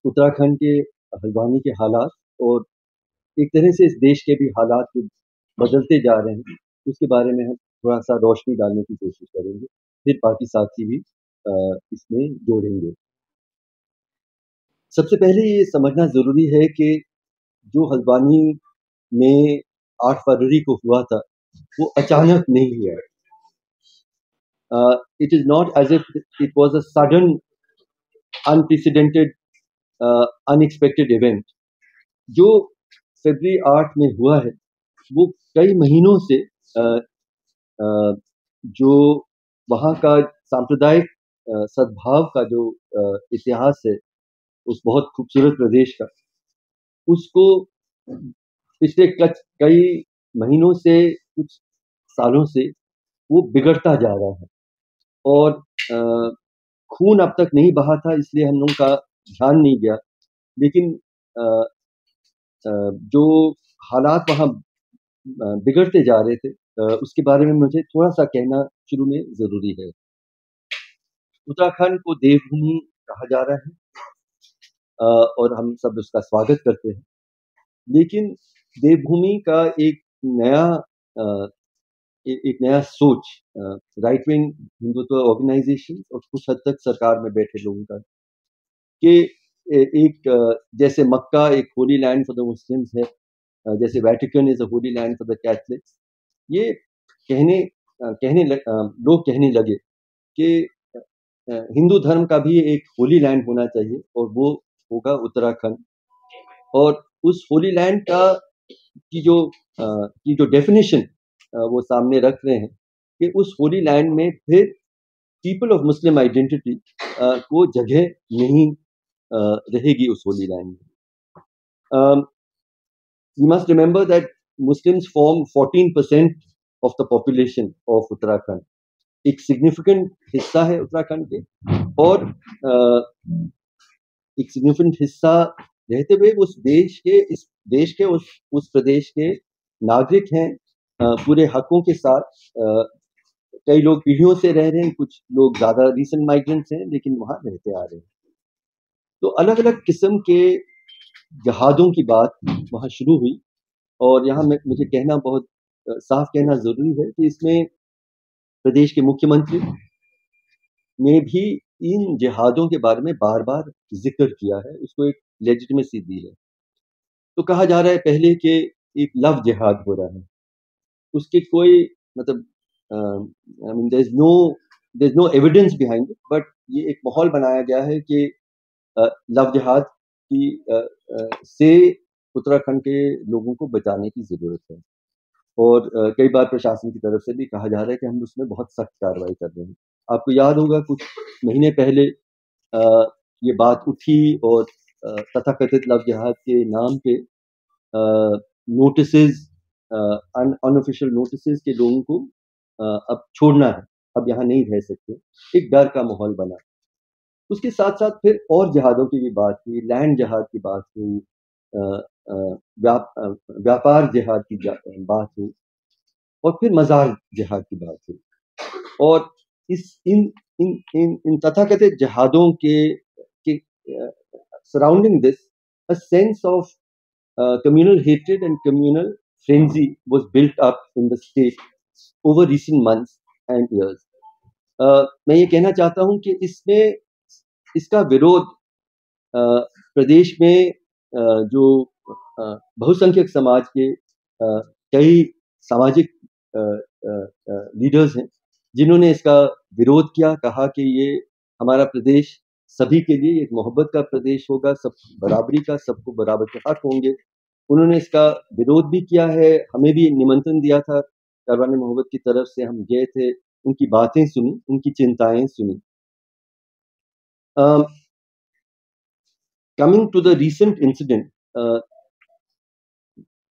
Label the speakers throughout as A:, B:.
A: उत्तराखंड के हल्द्वानी के हालात और एक तरह से इस देश के भी हालात जो बदलते जा रहे हैं, उसके बारे में हम थोड़ा-सा रोशनी डालने की कोशिश करेंगे। फिर बाकी साथी भी इसमें जोड़ेंगे। सबसे पहले ये समझना ज़रूरी है कि जो हल्द्वानी में 8 फरवरी को हुआ था, वो अचानक नहीं हुआ। It is not as if it was a sudden, unprecedented, unexpected event. जो फ़रवरी 8 में हुआ है, वो कई महीनों से जो वहाँ का सांप्रदायिक सद्भाव का जो इतिहास है, उस बहुत खूबसूरत प्रदेश का, उसको पिछले कई महीनों से, कुछ सालों से वो बिगड़ता जा रहा है और खून अब तक नहीं बहा था, इसलिए हम लोगों का ध्यान नहीं गया। लेकिन जो हालात वहाँ बिगड़ते जा रहे थे, उसके बारे में मुझे थोड़ा-सा कहना शुरू में ज़रूरी है। उत्तराखंड को देवभूमि कहा जा रहा है और हम सब उसका स्वागत करते हैं। लेकिन देवभूमि का एक नया एक नया सोच राइट विंग हिंदुत्व ऑर्गेनाइजेशन और कुछ हद तक सरकार में बैठे लोगों का कि एक जैसे मक्का एक Holi land for the Muslims है, जैसे Vatican is a Holi land for the Catholics, ये लोग कहने लगे कि हिंदू धर्म का भी एक होली लैंड होना चाहिए और वो होगा उत्तराखंड। और उस होली लैंड का की जो डेफिनेशन वो सामने रख रहे हैं कि उस होली लैंड में फिर पीपल ऑफ मुस्लिम आइडेंटिटी को जगह नहीं रहेगी उस होली लैंड में। We must remember that Muslims form 14% of the population of Uttarakhand. एक सिग्निफिकेंट हिस्सा है उत्तराखंड के और एक सिग्निफिकेंट हिस्सा रहते हुए उस देश के उस प्रदेश के नागरिक हैं पूरे हकों के साथ। कई लोग पीढ़ियों से रह रहे हैं, कुछ लोग ज़्यादा रीसेंट माइग्रेंट्स हैं, लेकिन वहाँ रहते आ रहे हैं। तो अलग-अलग किस्म के जहादों की बात वहाँ शुरू हुई और यहाँ मुझे कहना बहुत साफ कहना ज़रूरी है कि इसमें प्रदेश के मुख्यमंत्री ने भी इन जिहादों के बारे में बार-बार ज़िक्र किया है, उसको एक लेजिटिमेसी दी है। तो कहा जा रहा है पहले कि एक लव जिहाद हो रहा है, उसके कोई मतलब I mean there is no evidence behind it, but ये एक माहौल बनाया गया है कि लव जिहाद से उत्तराखंड के लोगों को बचाने की ज़रूरत है। और कई बार प्रशासन की तरफ से भी कहा जा रहा है कि हम उसमें बहुत सख्त कार्रवाई कर रहे हैं। आपको याद होगा कुछ महीने पहले ये बात उठी और तथाकथित लव जिहाद के नाम पे नोटिसेस, अनऑफिशियल नोटिसेस के लोगों को अब छोड़ना है, अब यहाँ नहीं रह सकते, एक डर का माहौल बना। उसके साथ-साथ फिर और जिहादों की भी बात हुई, लैंड जिहाद की बात हुई, व्यापार जिहाद की बात हुई और फिर मज़ार जिहाद की बात हुई। और इन तथाकथित जिहादों के surrounding this a sense of communal hatred and communal frenzy was built up in the state over recent months and years. मैं ये कहना चाहता हूँ कि इसका विरोध प्रदेश में जो बहुसंख्यक समाज के कई सामाजिक लीडर्स हैं जिन्होंने इसका विरोध किया, कहा कि ये हमारा प्रदेश सभी के लिए एक मोहब्बत का प्रदेश होगा, सब बराबरी का, सबको बराबर के हक होंगे। उन्होंने इसका विरोध भी किया है, हमें भी निमंत्रण दिया था, कारवान मोहब्बत की तरफ से हम गए थे, उनकी बातें सुनी, उनकी चिंताएं सुनी। Coming to the recent incident,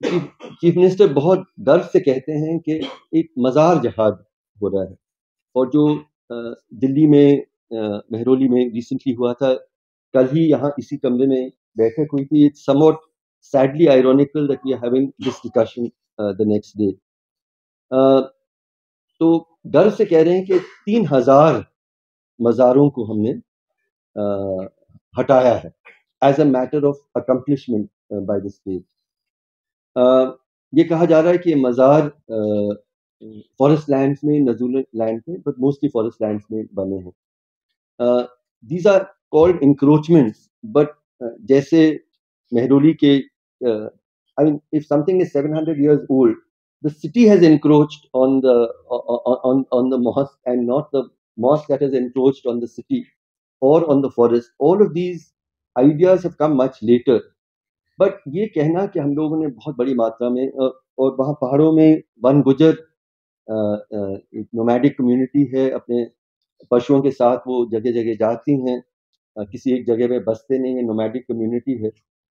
A: chief minister बहुत गर्व से कहते हैं कि एक मज़ार जिहाद हो रहा है और जो दिल्ली में मेहरौली में रिसेंटली हुआ था, कल ही यहाँ इसी कमरे में बैठक हुई थी। It's somewhat sadly ironical that we are having this discussion the next day. तो गर्व से कह रहे हैं कि 3000 मज़ारों को हमने हटाया है as a matter of accomplishment by the state. ये कहा जा रहा है कि ये मज़ार फॉरेस्ट लैंड्स में, नज़ूल लैंड में, बट मोस्टली फॉरेस्ट लैंड्स में बने हैं. These are called encroachments, but जैसे मेहरौली के I mean, if something is 700 years old, the city has encroached on the mosque, and not the mosque that has encroached on the city or on the forest. All of these ideas have come much later. But ये कहना कि हम लोगों ने बहुत बड़ी मात्रा में और वहाँ पहाड़ों में वन गुजर एक नोमैडिक कम्युनिटी है, अपने पशुओं के साथ वो जगह जगह जाती हैं, किसी एक जगह में बसते नहीं है, नोमैडिक कम्युनिटी है.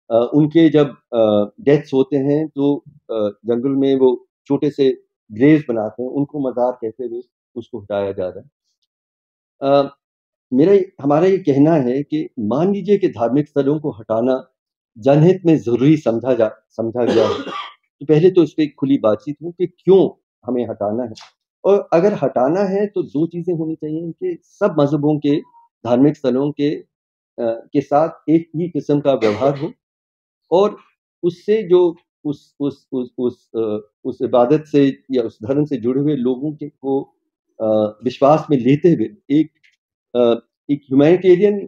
A: उनके जब डेथ्स होते हैं तो जंगल में वो छोटे से ग्रेव्स बनाते हैं, उनको मज़ार कहते हुए उसको हटाया जा रहा है. हमारा ये कहना है कि मान लीजिए कि धार्मिक स्थलों को हटाना जनहित में ज़रूरी समझा गया है, तो पहले तो इस पे खुली बातचीत हो कि क्यों हमें हटाना है. और अगर हटाना है तो 2 चीज़ें होनी चाहिए कि सब मज़हबों के धार्मिक स्थलों के साथ एक ही किस्म का व्यवहार हो, और उससे जो उस इबादत से या उस धर्म से जुड़े हुए लोगों को विश्वास में लेते हुए एक ह्यूमैनिटेरियन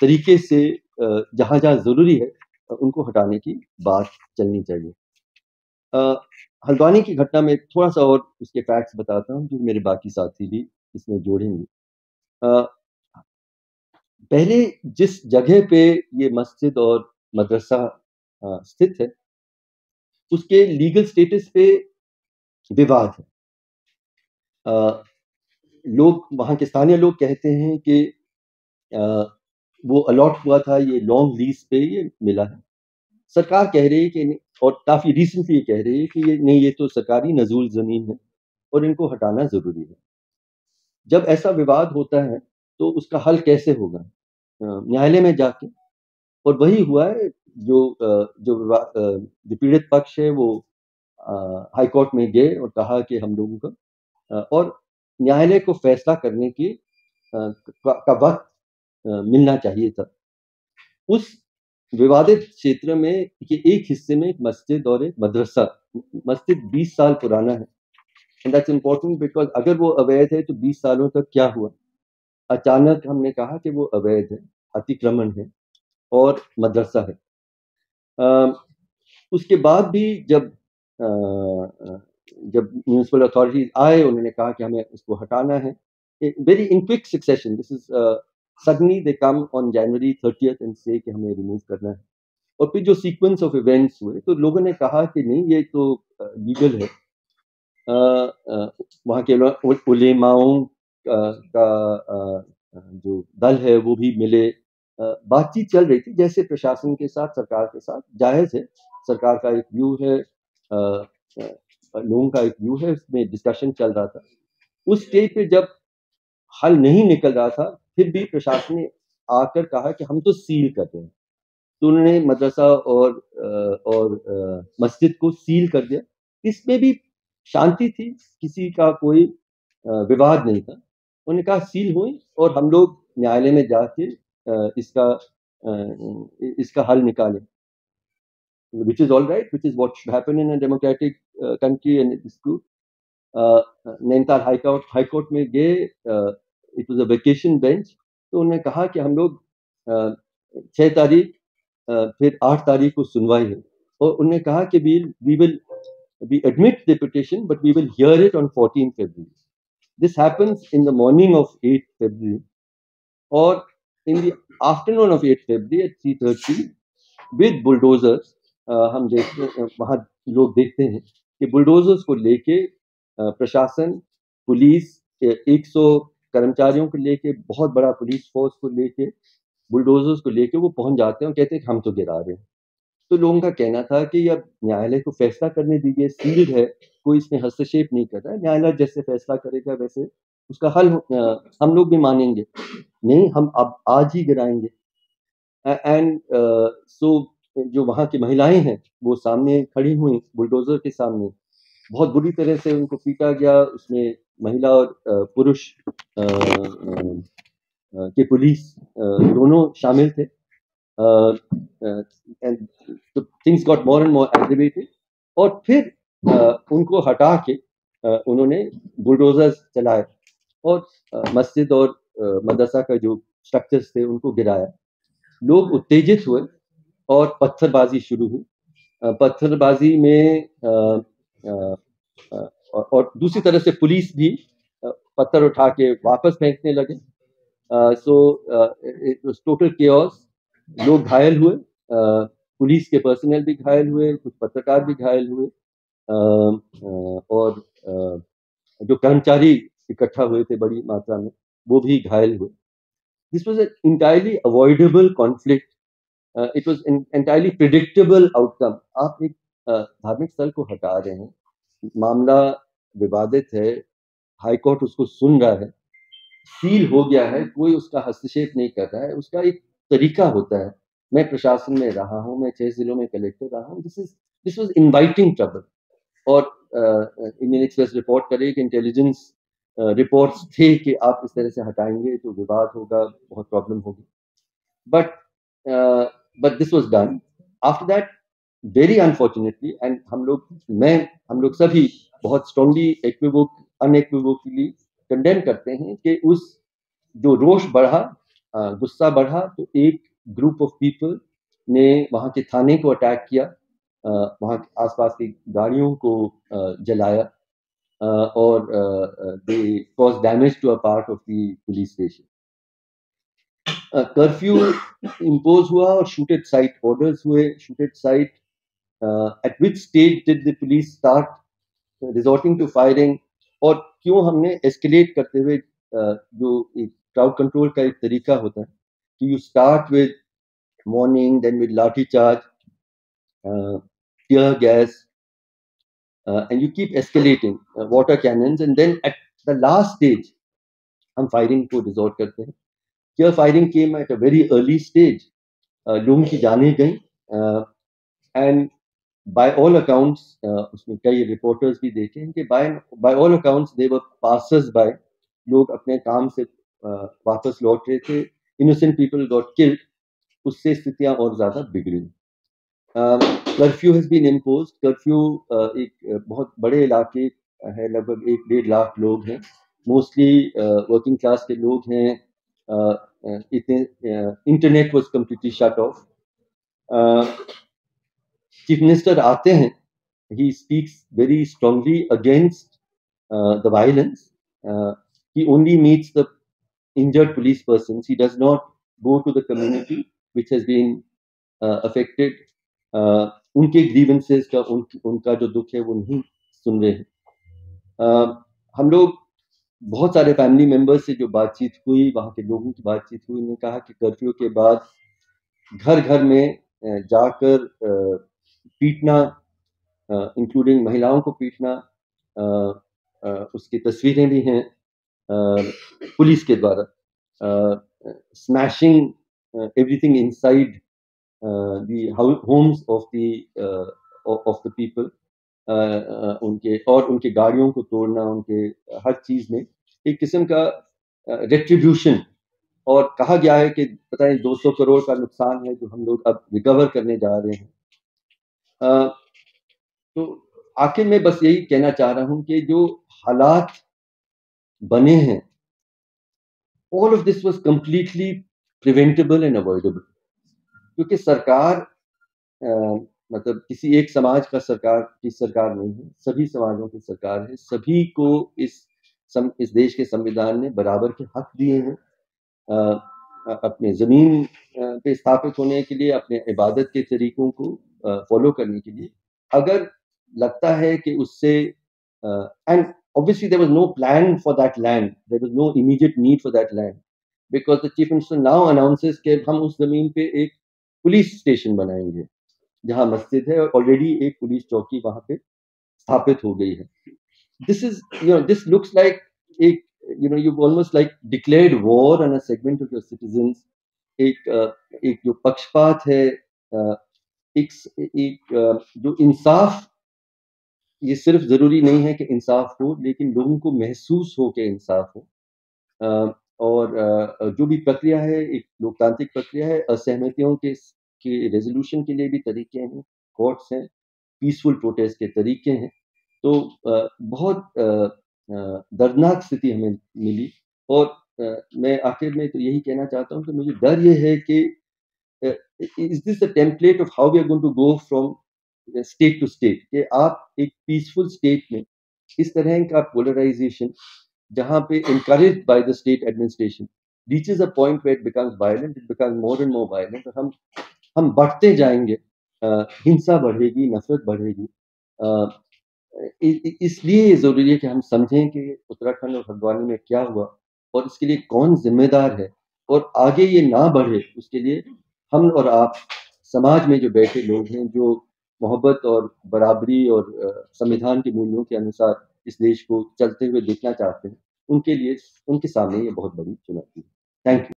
A: तरीके से जहाँ-जहाँ ज़रूरी है उनको हटाने की बात चलनी चाहिए. हल्द्वानी की घटना में थोड़ा-सा और उसके फैक्ट्स बताता हूँ, जो मेरे बाकी साथी भी इसमें जोड़ेंगे. पहले जिस जगह पे ये मस्जिद और मदरसा स्थित है, उसके लीगल स्टेटस पे विवाद है. लोग, वहाँ के स्थानीय लोग कहते हैं कि वो अलॉट हुआ था, ये लॉन्ग लीज पे ये मिला है. सरकार कह रही है कि नहीं, और काफ़ी रिसेंटली ये कह रही है कि ये नहीं, ये तो सरकारी नज़ूल ज़मीन है और इनको हटाना ज़रूरी है. जब ऐसा विवाद होता है तो उसका हल कैसे होगा? न्यायालय में जाके. और वही हुआ है. जो पीड़ित पक्ष है वो हाई कोर्ट में गए और कहा कि हम लोगों का और न्यायालय को फैसला करने की का वक्त मिलना चाहिए था. उस विवादित क्षेत्र में ये एक हिस्से में एक मस्जिद और एक मदरसा. मस्जिद 20 साल पुराना है, एंड दैट्स इम्पोर्टेंट बिकॉज अगर वो अवैध है तो 20 सालों तक क्या हुआ? अचानक हमने कहा कि वो अवैध है, अतिक्रमण है और मदरसा है. उसके बाद भी जब म्यूनिसिपल अथॉरिटीज आए, उन्होंने कहा कि हमें इसको हटाना है. Very in quick succession, this is suddenly they come on January 30th and से कि हमें रिमूव करना है. और फिर जो सीक्वेंस ऑफ इवेंट्स हुए तो लोगों ने कहा कि नहीं, ये तो लीगल है. वहाँ के उलेमाओं का जो दल है वो भी मिले. बातचीत चल रही थी जैसे प्रशासन के साथ, सरकार के साथ. जायज़ है, सरकार का एक व्यू है, लोगों का एक व्यू है, उसमें डिस्कशन चल रहा था. उस स्टेज पे जब हल नहीं निकल रहा था, फिर भी प्रशासन ने आकर कहा कि हम तो सील कर दें. तो उन्होंने मदरसा और मस्जिद को सील कर दिया. इसमें भी शांति थी, किसी का कोई विवाद नहीं था. उन्होंने कहा सील हुई और हम लोग न्यायालय में जाके इसका हल निकालें, which is all right, which is what should happen in a democratic country, and it's good. Nainital high court में गए. It was a vacation bench. तो उन्होंने कहा कि हम लोग 6 तारीख फिर 8 तारीख को सुनवाई है. और उन्होंने कहा कि we admit the petition, but we will hear it on 14 February. This happens in the morning of 8 February, or in the afternoon of 8 February at 3:30 with bulldozers. हम वहाँ लोग देखते हैं कि बुलडोजर्स को लेके प्रशासन, पुलिस, 100 कर्मचारियों को लेके, बहुत बड़ा पुलिस फोर्स को लेके, बुलडोजर्स को लेके वो पहुंच जाते हैं और कहते हैं कि हम तो गिरा रहे हैं. तो लोगों का कहना था कि अब न्यायालय को फैसला करने दीजिए, सील्ड है, कोई इसमें हस्तक्षेप नहीं कर रहा है, न्यायालय जैसे फैसला करेगा वैसे उसका हल हम लोग भी मानेंगे. नहीं, हम अब आज ही गिराएंगे. एंड सो जो वहाँ की महिलाएं हैं वो सामने खड़ी हुई बुलडोजर के सामने. बहुत बुरी तरह से उनको पीटा गया. उसमें महिला और पुरुष के पुलिस दोनों शामिल थे, and things got more and more aggravated. और फिर उनको हटा के उन्होंने बुलडोजर्स चलाए और मस्जिद और मदरसा का जो स्ट्रक्चर्स थे उनको गिराया। लोग उत्तेजित हुए और पत्थरबाजी शुरू हुई। पत्थरबाजी में और दूसरी तरफ से पुलिस भी पत्थर उठा के वापस फेंकने लगे। So it was total chaos. लोग घायल हुए, पुलिस के पर्सनल भी घायल हुए, कुछ पत्रकार भी घायल हुए, और जो कर्मचारी इकट्ठा हुए थे बड़ी मात्रा में वो भी घायल हुए। This was an entirely avoidable conflict. It was an entirely predictable outcome. आप एक धार्मिक स्थल को हटा रहे हैं, मामला विवादित है, हाई कोर्ट उसको सुन रहा है, सील हो गया है, कोई उसका हस्तक्षेप नहीं कर रहा है। उसका एक तरीका होता है। मैं प्रशासन में रहा हूँ, मैं 6 जिलों में कलेक्टर रहा हूँ। This was inviting trouble. और इंडियन एक्सप्रेस रिपोर्ट करे कि इंटेलिजेंस रिपोर्ट्स थे कि आप इस तरह से हटाएंगे तो विवाद होगा, बहुत प्रॉब्लम होगी। But this was done. After that very unfortunately, and हम लोग सभी बहुत स्ट्रांगली अनइक्विवोकली कंडेम करते हैं कि उस जो रोष बढ़ा, गुस्सा बढ़ा, तो एक ग्रुप ऑफ पीपल ने वहाँ के थाने को अटैक किया, वहाँ के आसपास की गाड़ियों को जलाया, और they cause damage to a part of the police station. Curfew impose हुआ और शूटेड साइट ऑर्डर्स हुए। Shoot at sight, at which stage did the police start resorting to firing? और क्यों हमने एस्केलेट करते हुए, जो एक क्राउड कंट्रोल का एक तरीका होता है कि you start with warning, then with lathi charge, tear gas, and you keep escalating, water cannons, and then at the last stage हम फायरिंग को रिजॉर्ट करते हैं। Here firing came at a very early stage. लोगों की जानें गई, and by all accounts, उसमें कई रिपोर्टर्स भी देखे हैं कि by all accounts they were passers by. लोग अपने काम से वापस लौट रहे थे, innocent people got killed. उससे स्थितियां और ज्यादा बिगड़ी। Curfew has been imposed. Curfew एक बहुत बड़े इलाके है, लगभग 1-1.5 लाख लोग हैं, मोस्टली वर्किंग क्लास के लोग हैं। इतने internet was completely shut off. Chief minister आते हैं, he speaks very strongly against the violence. He only meets the injured police persons. He does not go to the community which has been affected. उनके grievances का उनका जो दुख है वो नहीं सुन रहे हैं। हम लोग बहुत सारे फैमिली मेंबर्स से जो बातचीत हुई, वहाँ के लोगों की बातचीत हुई, उन्होंने कहा कि कर्फ्यू के बाद घर घर में जाकर पीटना, इंक्लूडिंग महिलाओं को पीटना, उसकी तस्वीरें भी हैं पुलिस के द्वारा, smashing everything inside the homes of the people, उनके और उनके गाड़ियों को तोड़ना, उनके हर चीज में एक किस्म का रेट्रीब्यूशन। और कहा गया है कि पता नहीं 200 करोड़ का नुकसान है जो हम लोग अब रिकवर करने जा रहे हैं। तो आखिर में बस यही कहना चाह रहा हूं कि जो हालात बने हैं, all of this was completely preventable and avoidable. क्योंकि सरकार मतलब किसी एक समाज का सरकार की सरकार नहीं है, सभी समाजों की सरकार है। सभी को इस देश के संविधान ने बराबर के हक दिए हैं, अपने जमीन पे स्थापित होने के लिए, अपने इबादत के तरीकों को फॉलो करने के लिए। अगर लगता है कि उससे and obviously there was no plan for that land, there was no immediate need for that land, because the chief minister now announces कि हम उस जमीन पे एक पुलिस स्टेशन बनाएंगे जहां मस्जिद है, और ऑलरेडी एक पुलिस चौकी वहां पे स्थापित हो गई है। This looks like एक you've almost like declared war on a segment of your citizens. एक जो पक्षपात है, एक जो इंसाफ, ये सिर्फ जरूरी नहीं है कि इंसाफ हो, लेकिन लोगों को महसूस हो कि इंसाफ हो। और जो भी प्रक्रिया है एक लोकतांत्रिक प्रक्रिया है, असहमतियों के रेज़ोल्यूशन के लिए भी तरीके हैं, कोर्ट्स हैं, पीसफुल प्रोटेस्ट के तरीके हैं। तो बहुत दर्दनाक स्थिति हमें मिली और मैं आखिर में तो यही कहना चाहता हूँ कि मुझे डर ये है कि is this the template of how we are going to go from state to state कि आप एक पीसफुल स्टेट में इस तरह का पोलराइजेशन जहाँ पे encouraged by the state administration reaches a point where it becomes violent, it becomes more and more violent और हम बढ़ते जाएंगे, हिंसा बढ़ेगी, नफरत बढ़ेगी। इसलिए ज़रूरी है कि हम समझें कि उत्तराखंड और हल्द्वानी में क्या हुआ और इसके लिए कौन जिम्मेदार है और आगे ये ना बढ़े उसके लिए हम और आप समाज में जो बैठे लोग हैं जो मोहब्बत और बराबरी और संविधान के मूल्यों के अनुसार इस देश को चलते हुए देखना चाहते हैं उनके लिए उनके सामने ये बहुत बड़ी चुनौती है। Thank you.